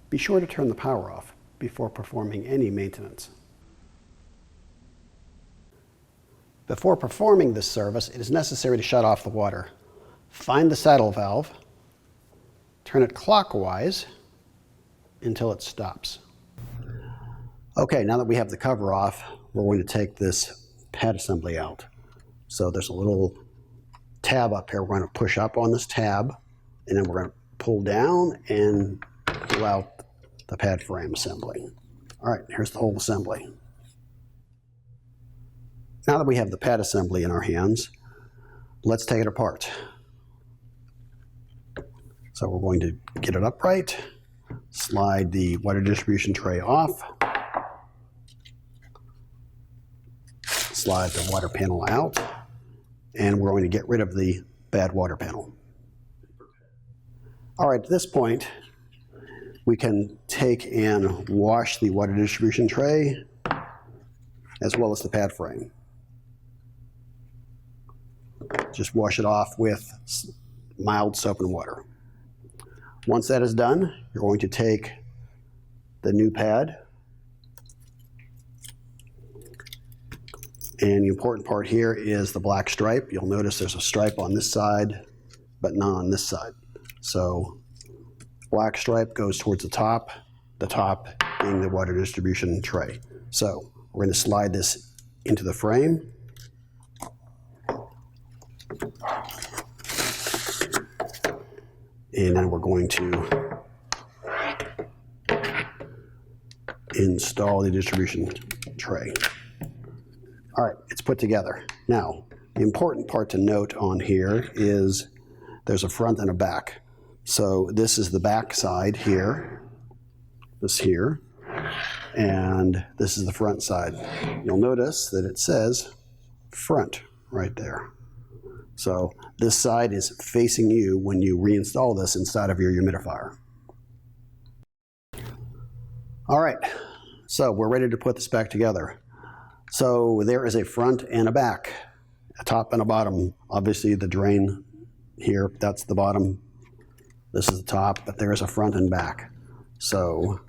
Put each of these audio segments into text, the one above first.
be sure to turn the power off before performing any maintenance. Before performing this service, it is necessary to shut off the water. Find the saddle valve, turn it clockwise until it stops. Okay, now that we have the cover off, we're going to take this pad assembly out. So there's a little tab up here. We're going to push up on this tab, and then we're going to pull down and pull out the pad frame assembly. All right, here's the whole assembly. Now that we have the pad assembly in our hands, let's take it apart. So we're going to get it upright, slide the water distribution tray off, slide the water panel out, and we're going to get rid of the bad water panel. All right, at this point, we can take and wash the water distribution tray as well as the pad frame. Just wash it off with mild soap and water. Once that is done, you're going to take the new pad, and the important part here is the black stripe. You'll notice there's a stripe on this side, but not on this side. So black stripe goes towards the top being the water distribution tray. So we're going to slide this into the frame. And then we're going to install the distribution tray. All right, it's put together. Now, the important part to note on here is there's a front and a back. So this is the back side here, this here, and this is the front side. You'll notice that it says front right there. So this side is facing you when you reinstall this inside of your humidifier. All right, so we're ready to put this back together. So there is a front and a back, a top and a bottom. Obviously the drain here, that's the bottom. This is the top, but there is a front and back. So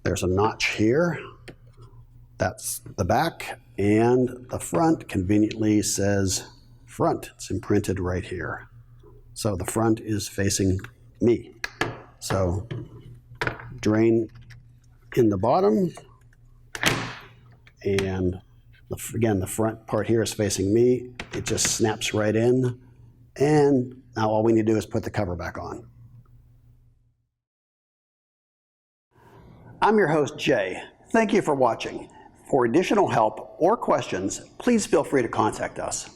there's a notch here. That's the back, and the front conveniently says front. It's imprinted right here. So the front is facing me. So drain in the bottom, and again, the front part here is facing me. It just snaps right in, and now all we need to do is put the cover back on. I'm your host, Jay. Thank you for watching. For additional help or questions, please feel free to contact us.